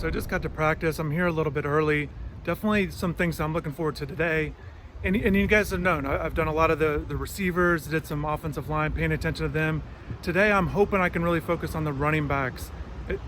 So I just got to practice. I'm here a little bit early. Definitely some things I'm looking forward to today. And you guys have known, I've done a lot of the receivers, did some offensive line, paying attention to them. Today, I'm hoping I can really focus on the running backs.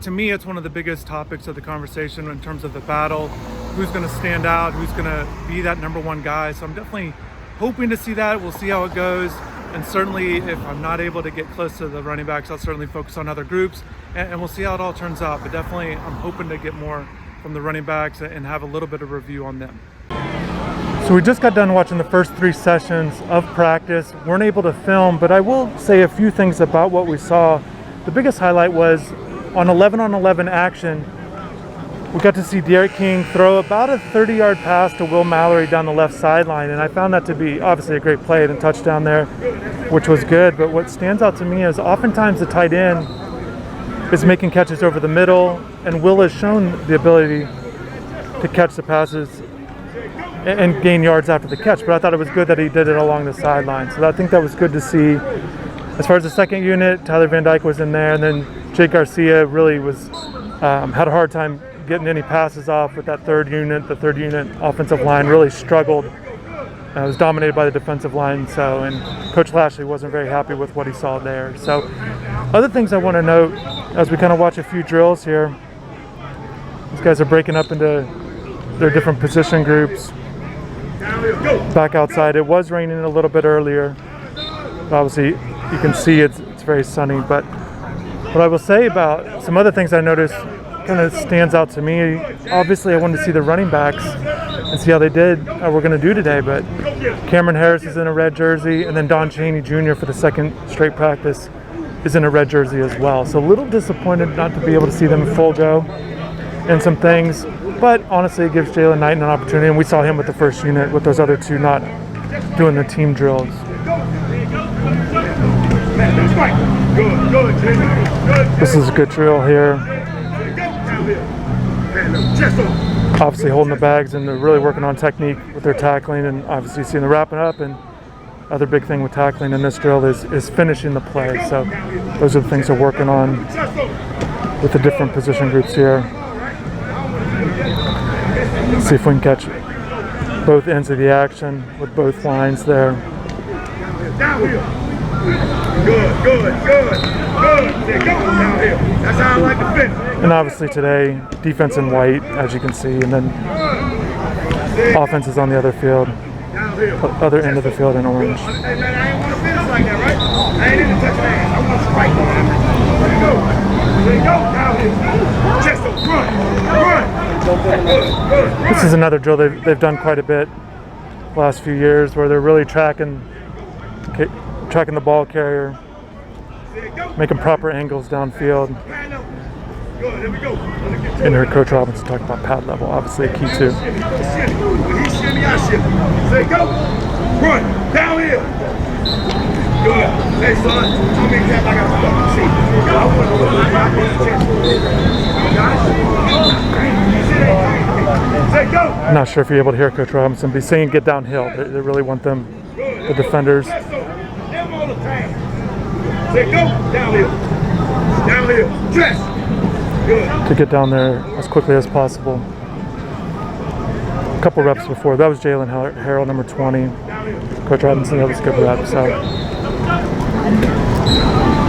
To me, it's one of the biggest topics of the conversation in terms of the battle. Who's going to stand out? Who's going to be that number one guy? So I'm definitely hoping to see that. We'll see how it goes. And certainly, if I'm not able to get close to the running backs, I'll certainly focus on other groups. And we'll see how it all turns out. But definitely, I'm hoping to get more from the running backs and have a little bit of review on them. So we just got done watching the first 3 sessions of practice. Weren't able to film, but I will say a few things about what we saw. The biggest highlight was on 11-on-11 action, we got to see Derek King throw about a 30-yard pass to Will Mallory down the left sideline, and I found that to be obviously a great play and touchdown there, which was good. But what stands out to me is oftentimes the tight end is making catches over the middle, and Will has shown the ability to catch the passes and gain yards after the catch, but I thought it was good that he did it along the sideline. So I think that was good to see. As far as the second unit, Tyler Van Dyke was in there, and then Jake Garcia really was had a hard time getting any passes off with that third unit. The third unit offensive line really struggled. It was dominated by the defensive line, and Coach Lashley wasn't very happy with what he saw there. So other things I want to note as we kind of watch a few drills here, these guys are breaking up into their different position groups. Back outside, it was raining a little bit earlier. Obviously, you can see it's very sunny. But what I will say about some other things I noticed kind of stands out to me. Obviously, I wanted to see the running backs and see how they did, how we're going to do today. But Cameron Harris is in a red jersey, and then Don Chaney Jr. for the second straight practice is in a red jersey as well. So a little disappointed not to be able to see them in full go and some things. But honestly, it gives Jalen Knighton an opportunity, and we saw him with the first unit with those other two not doing the team drills. This is a good drill here. Obviously holding the bags, and they're really working on technique with their tackling, and obviously seeing the wrapping up. And other big thing with tackling in this drill is finishing the play. So those are the things they're working on with the different position groups here. Let's see if we can catch both ends of the action with both lines there. Good. That's how I like to finish. And obviously today, defense in white, as you can see, and then offense is on the other field, other end of the field in orange. I ain't want to finish like that, right? I ain't even touch my ass. I want to strike. There you go. Down here. Chest up. Run. This is another drill they've done quite a bit the last few years, where they're really tracking the ball carrier, making proper angles downfield. And heard Coach Robinson talk about pad level, obviously a key too. Run downhill. Good. Hey son, how many times I got to see? I'm not sure if you're able to hear Coach Robinson, but he's saying get downhill. They really want them, the defenders. To get down there as quickly as possible. A couple reps before. That was Jalen Harrell, number 20. Coach Robinson, that was a good rep. So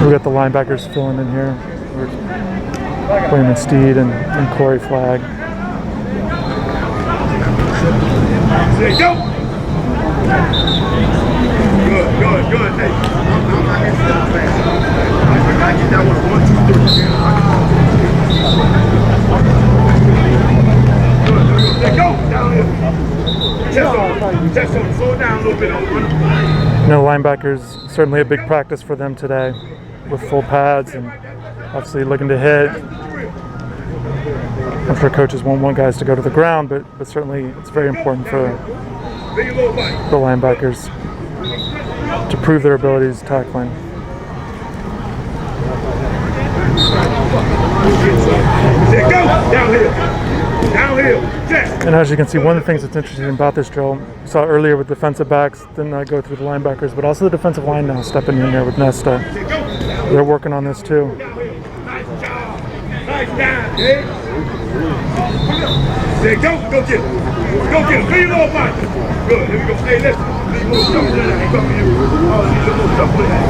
we got the linebackers filling in here. William Steed and Corey Flagg. There you go. Good. Hey, I'm not into that fast. I get that one. 1, 2, 3. Good. There you go. Down here. Chest on. Slow it down a little bit. Linebackers, certainly a big practice for them today with full pads and obviously looking to hit. I'm sure coaches won't want guys to go to the ground, but certainly it's very important for the linebackers to prove their abilities tackling. And as you can see, one of the things that's interesting about this drill, we saw earlier with defensive backs, didn't go through the linebackers, but also the defensive line now stepping in there with Nesta. They're working on this too. Nice job. Say go get it. Go get it. Leave your little body. Good. Here we go. Hey, listen. Leave more stuff in there. Come for you. Oh, leave your little stuff in there.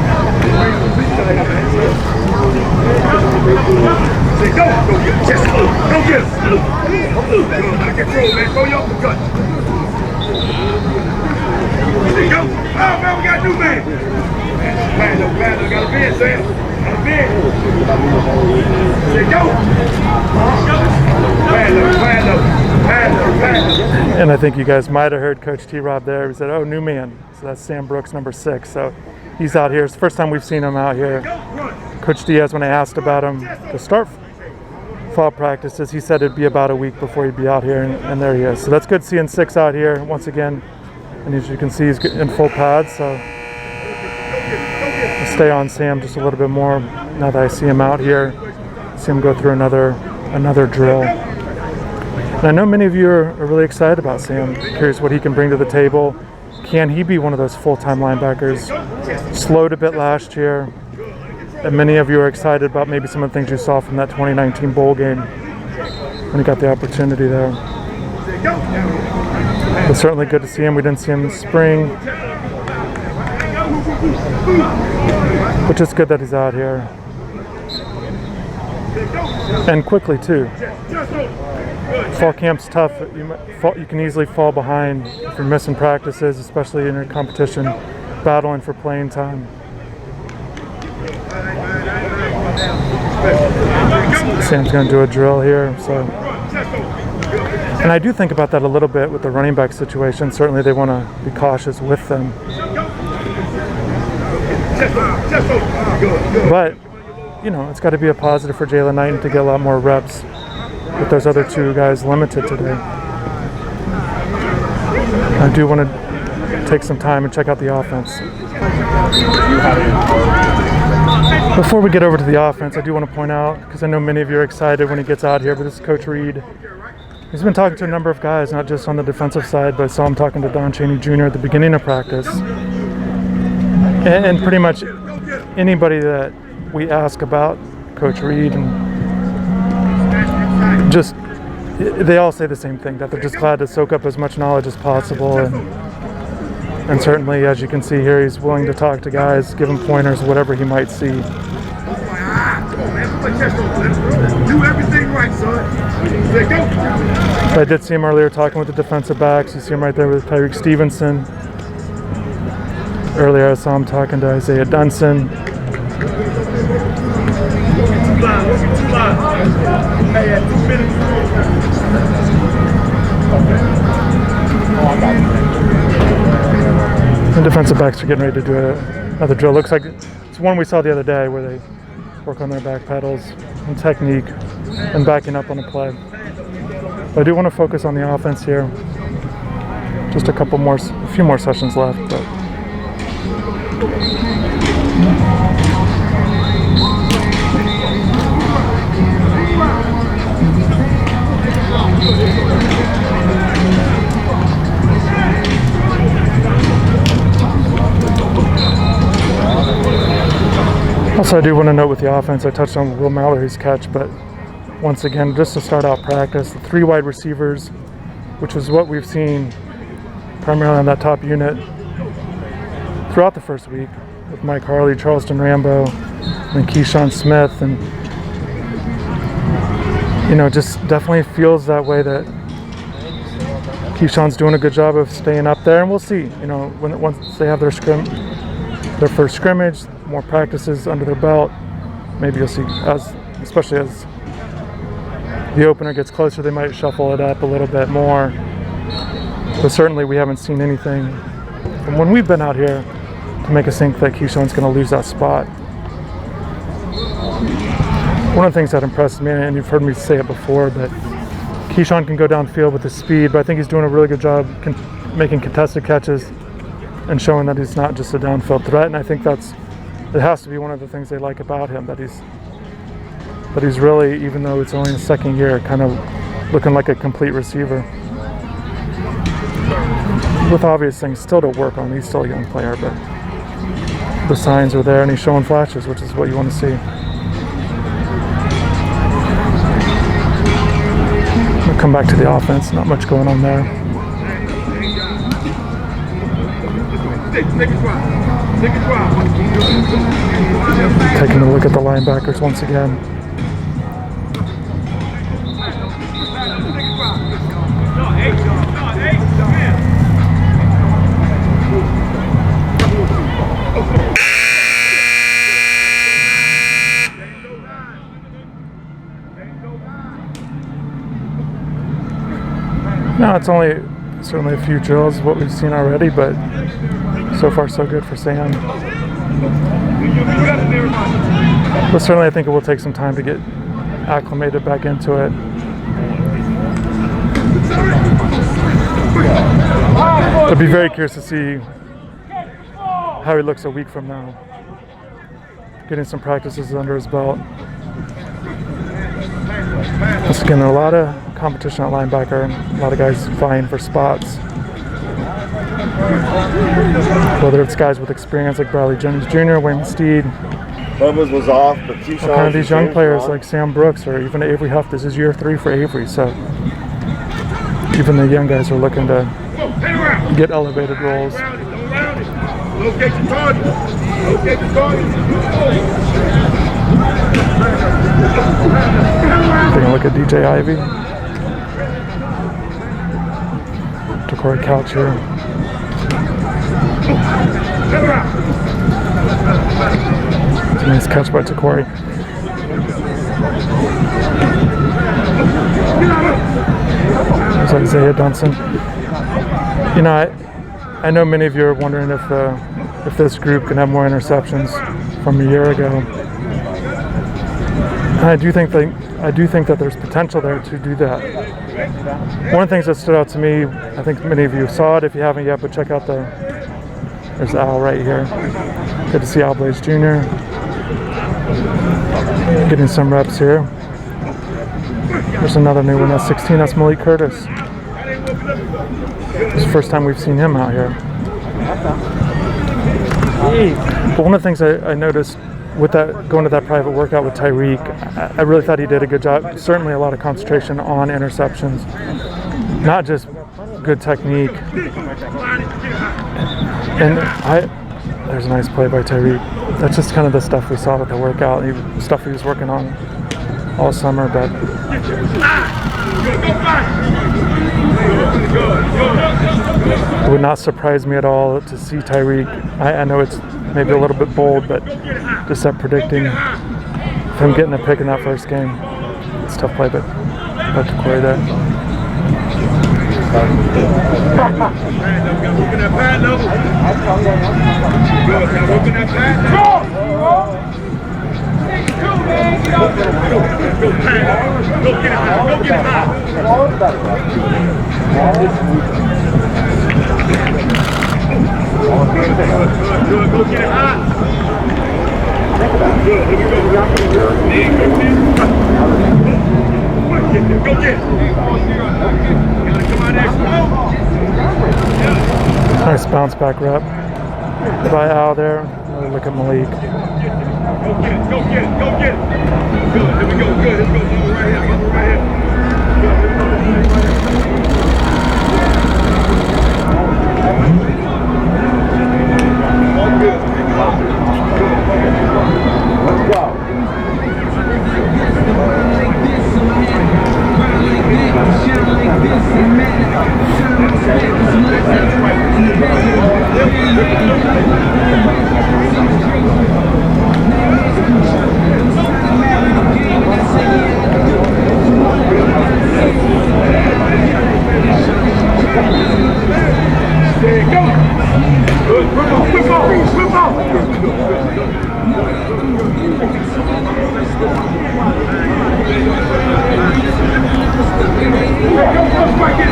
Say go. Go get it. Yes. Go get it. Good. Out of control, man. Throw your uppercut. Say go. Oh, man, we got a new man. Pad up. Got a bend, Sam. Got a bend. Say go. Pad up. And I think you guys might have heard Coach T-Rob there. He said, oh, new man. So that's Sam Brooks, number 6. So he's out here. It's the first time we've seen him out here. Coach Diaz, when I asked about him to start fall practices, he said it'd be about a week before he'd be out here, and there he is. So that's good seeing 6 out here once again. And as you can see, he's in full pads. So I'll stay on Sam just a little bit more now that I see him out here. See him go through another drill. And I know many of you are really excited about Sam. Curious what he can bring to the table. Can he be one of those full-time linebackers? Slowed a bit last year. And many of you are excited about maybe some of the things you saw from that 2019 bowl game when he got the opportunity there. But certainly good to see him. We didn't see him in the spring. Which is good that he's out here. And quickly too. Fall camp's tough. You can easily fall behind if you're missing practices, especially in your competition, battling for playing time. Sam's going to do a drill here. So, and I do think about that a little bit with the running back situation. Certainly they want to be cautious with them. But, you know, it's got to be a positive for Jalen Knighton to get a lot more reps with those other 2 guys limited today. I do want to take some time and check out the offense. Before we get over to the offense, I do want to point out, because I know many of you are excited when he gets out here, but this is Coach Reed. He's been talking to a number of guys, not just on the defensive side, but I saw him talking to Don Chaney Jr. at the beginning of practice. And pretty much anybody that we ask about Coach Reed, and just they all say the same thing, that they're just glad to soak up as much knowledge as possible, and certainly, as you can see here, he's willing to talk to guys, give them pointers, whatever he might see. Do everything right, son. I did see him earlier talking with the defensive backs. You see him right there with Tyreek Stevenson. Earlier I saw him talking to Isaiah Dunson. The defensive backs are getting ready to do another drill. Looks like it's one we saw the other day where they work on their back pedals and technique and backing up on a play. But I do want to focus on the offense here. Just a few more sessions left. But also, I do want to note with the offense, I touched on Will Mallory's catch, but once again, just to start out practice, the 3 wide receivers, which is what we've seen primarily on that top unit throughout the first week with Mike Harley, Charleston Rambo, and Keyshawn Smith, and you know, just definitely feels that way that Keyshawn's doing a good job of staying up there, and we'll see. You know, once they have their first scrimmage, more practices under their belt, maybe you'll see, especially as the opener gets closer, they might shuffle it up a little bit more. But certainly we haven't seen anything from when we've been out here to make us think that Keyshawn's going to lose that spot. One of the things that impresses me, and you've heard me say it before, but Keyshawn can go downfield with his speed, but I think he's doing a really good job making contested catches and showing that he's not just a downfield threat. And I think it has to be one of the things they like about him, that he's really, even though it's only his second year, kind of looking like a complete receiver. With obvious things still to work on. He's still a young player, but the signs are there and he's showing flashes, which is what you want to see. come back to the offense. Not much going on there. Taking a look at the linebackers once again. No, it's only certainly a few drills, what we've seen already, but so far so good for Sam. But certainly I think it will take some time to get acclimated back into it. I'd be very curious to see how he looks a week from now. Getting some practices under his belt. Once again, a lot of competition at linebacker, a lot of guys vying for spots. Whether it's guys with experience like Bradley Jones Jr., Wayne Steed, Bubba's was off, but or kind of these young players like Sam Brooks or even Avery Huff. This is year 3 for Avery, so even the young guys are looking to get elevated roles. Locate the target. Locate the target. Taking a look at DJ Ivy. Corey Couch here. It's a nice catch by Corey. There's Isaiah Dunson. You know, I know many of you are wondering if this group can have more interceptions from a year ago. And I do think that there's potential there to do that. One of the things that stood out to me, I think many of you saw it. If you haven't yet, but check out there's Al right here. Good to see Al Blaze Jr. getting some reps here. There's another new one at 16. That's Malik Curtis. It's the first time we've seen him out here. But one of the things I noticed with that going to that private workout with Tyreek, I really thought he did a good job. Certainly a lot of concentration on interceptions, not just good technique. And there's a nice play by Tyreek. That's just kind of the stuff we saw with the workout, stuff he was working on all summer. But it would not surprise me at all to see Tyreek. I know it's maybe a little bit bold, but just that predicting him getting a pick in that first game. It's a tough play, but about to Corey there. Nice bounce back rep by Al there. Look at Malik. Go get it. Good. Here we go. Good. Let's go. Bubble right here. Let's go.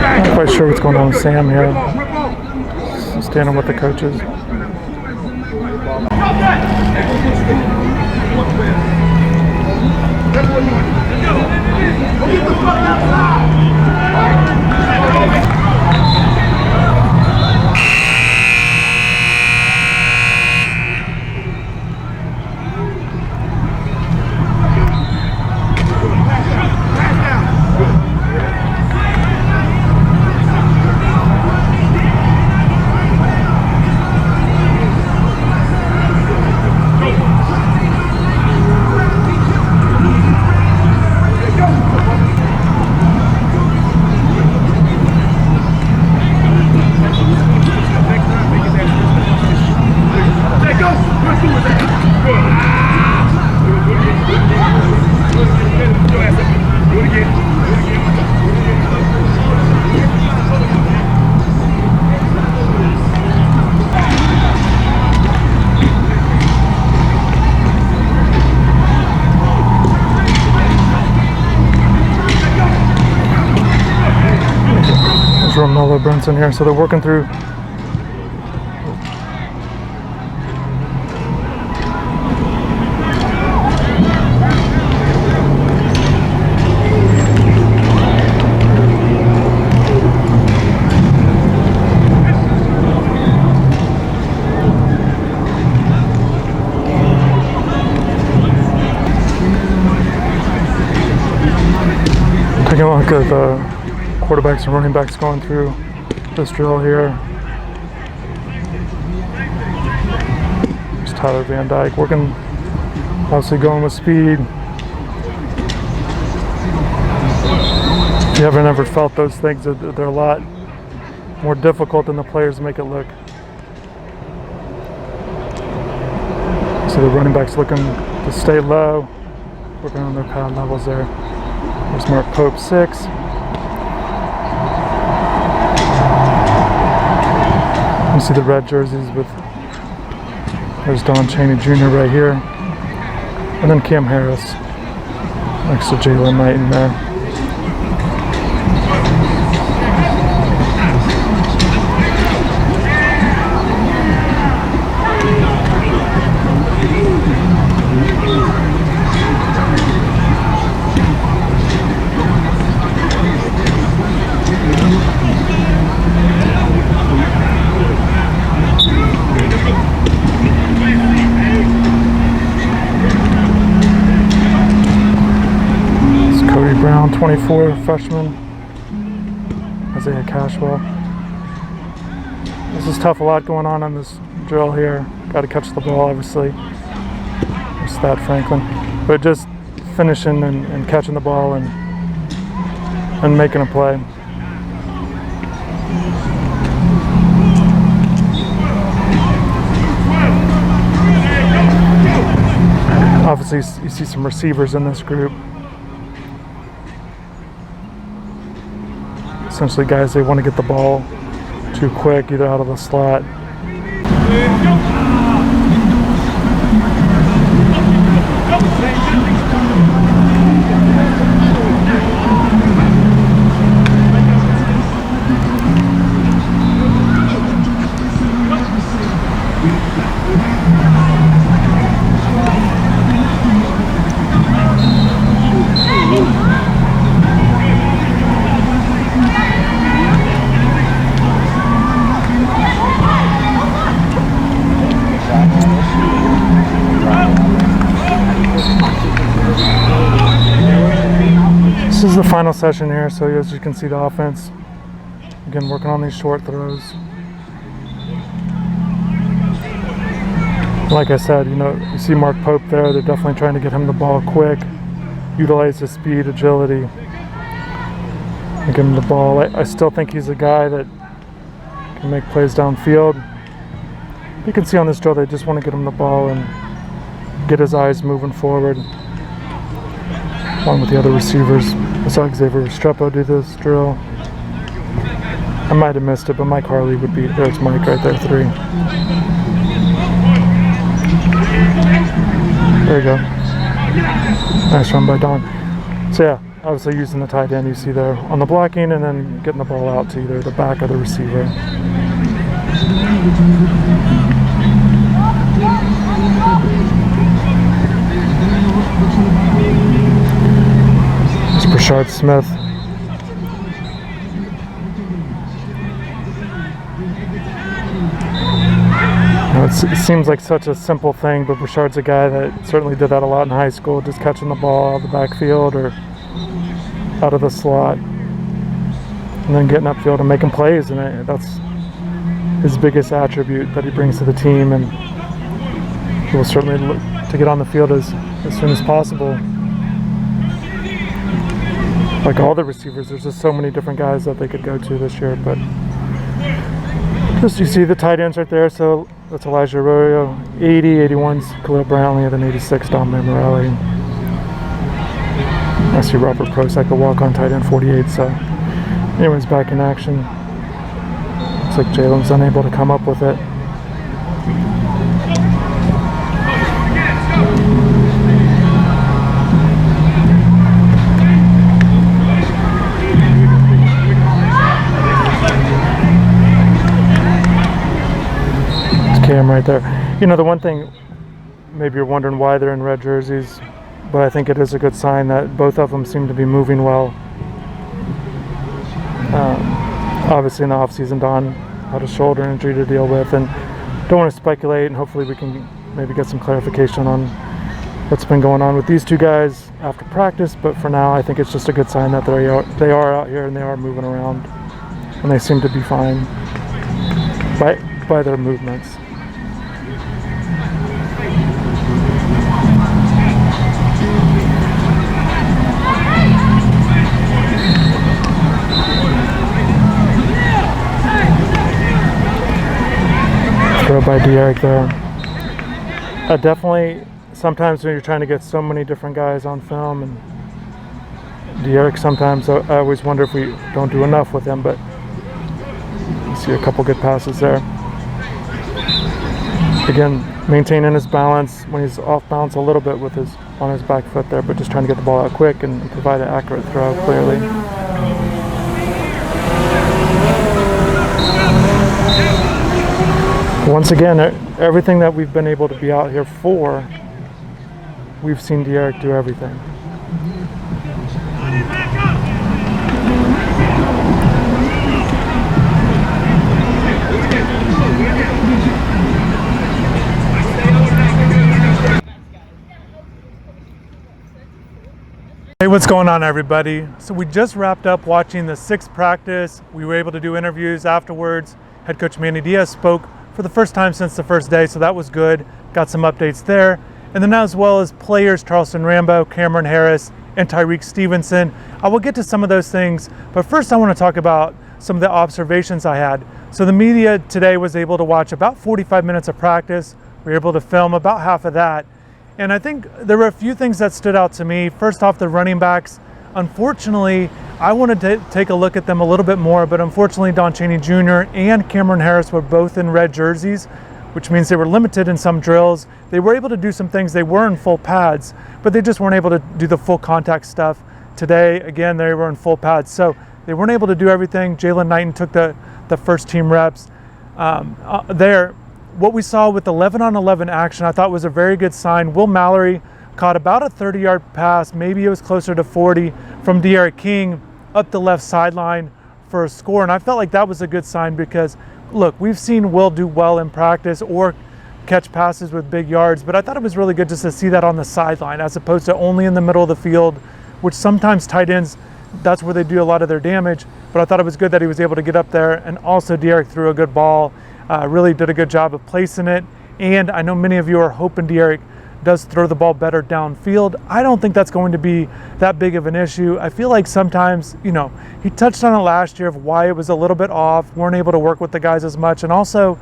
Not quite sure what's going on with Sam here. Standing with the coaches. Romelo Brunson here, so they're working through. Taking a look at the quarterbacks and running backs going through this drill here. There's Tyler Van Dyke working, obviously going with speed. If you haven't ever felt those things, they're a lot more difficult than the players make it look. So the running backs looking to stay low, working on their pad levels there. There's Mark Pope, 6. You see the red jerseys with, there's Don Chaney Jr. right here, and then Cam Harris next to Jalen Knight in there. Brown, 24, freshman. Isaiah Cashwell. This is tough, a lot going on this drill here. Got to catch the ball, obviously. There's Thad Franklin. But just finishing and catching the ball and making a play. Obviously, you see some receivers in this group. Essentially guys, they want to get the ball too quick, either out of the slot. This is the final session here, so as you can see the offense, again, working on these short throws. Like I said, you see Mark Pope there, they're definitely trying to get him the ball quick, utilize his speed, agility, and give him the ball. I still think he's a guy that can make plays downfield. You can see on this drill, they just want to get him the ball and get his eyes moving forward, along with the other receivers. I saw Xavier Restrepo do this drill. I might have missed it, but Mike Harley would be, there's Mike right there, 3. There you go. Nice run by Don. So yeah, obviously using the tight end you see there on the blocking, and then getting the ball out to either the back or the receiver. It's Brashard Smith. It seems like such a simple thing, but Brashard's a guy that certainly did that a lot in high school, just catching the ball out of the backfield or out of the slot, and then getting upfield and making plays, and that's his biggest attribute that he brings to the team, and he will certainly look to get on the field as soon as possible. Like all the receivers, there's just so many different guys that they could go to this year, but Just you see the tight ends right there. So that's Elijah Arroyo, 80, 81's Khalil Brownlee, and then 86 Dominic Morelli. I see Robert Prosek, the walk-on tight end, 48. So anyone's back in action. Looks like Jalen's unable to come up with it. Cam right there. You know, the one thing, maybe you're wondering why they're in red jerseys, but I think it is a good sign that both of them seem to be moving well. Obviously in the offseason, Don had a shoulder injury to deal with, and don't want to speculate, and hopefully we can maybe get some clarification on what's been going on with these two guys after practice, but for now I think it's just a good sign that they are out here and they are moving around, and they seem to be fine by their movements. Throw by De'Eric there. Definitely, sometimes when you're trying to get so many different guys on film, and De'Eric, sometimes I always wonder if we don't do enough with him, but you see a couple good passes there. Again, maintaining his balance when he's off balance a little bit with on his back foot there, but just trying to get the ball out quick and provide an accurate throw clearly. Once again, everything that we've been able to be out here for, we've seen De'Eric do everything. Hey, what's going on, everybody? So we just wrapped up watching the 6th practice. We were able to do interviews afterwards. Head coach Manny Diaz spoke for the first time since the first day, so that was good. Got some updates there. And then as well as players, Charleston Rambo, Cameron Harris, and Tyreek Stevenson. I will get to some of those things, but first I want to talk about some of the observations I had. So the media today was able to watch about 45 minutes of practice. We were able to film about half of that. And I think there were a few things that stood out to me. First off, the running backs. Unfortunately, I wanted to take a look at them a little bit more, but unfortunately Don Chaney Jr. and Cameron Harris were both in red jerseys, which means they were limited in some drills. They were able to do some things. They were in full pads, but they just weren't able to do the full contact stuff. Today, again, they were in full pads, so they weren't able to do everything. Jalen Knighton took the first team reps there. What we saw with 11-on-11 action, I thought was a very good sign. Will Mallory caught about a 30-yard pass, maybe it was closer to 40, from De'Eric King up the left sideline for a score. And I felt like that was a good sign because, look, we've seen Will do well in practice or catch passes with big yards, but I thought it was really good just to see that on the sideline as opposed to only in the middle of the field, which sometimes tight ends, that's where they do a lot of their damage. But I thought it was good that he was able to get up there, and also De'Eric threw a good ball, really did a good job of placing it. And I know many of you are hoping De'Eric does throw the ball better downfield. I don't think that's going to be that big of an issue. I feel like sometimes, you know, he touched on it last year of why it was a little bit off, weren't able to work with the guys as much, and also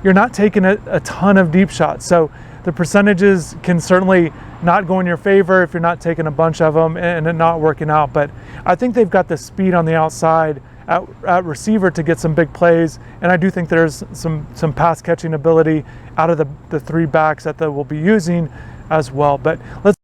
you're not taking a ton of deep shots. So the percentages can certainly not go in your favor if you're not taking a bunch of them and it not working out. But I think they've got the speed on the outside at receiver to get some big plays, and I do think there's some pass catching ability out of the 3 backs that they will be using as well. But let's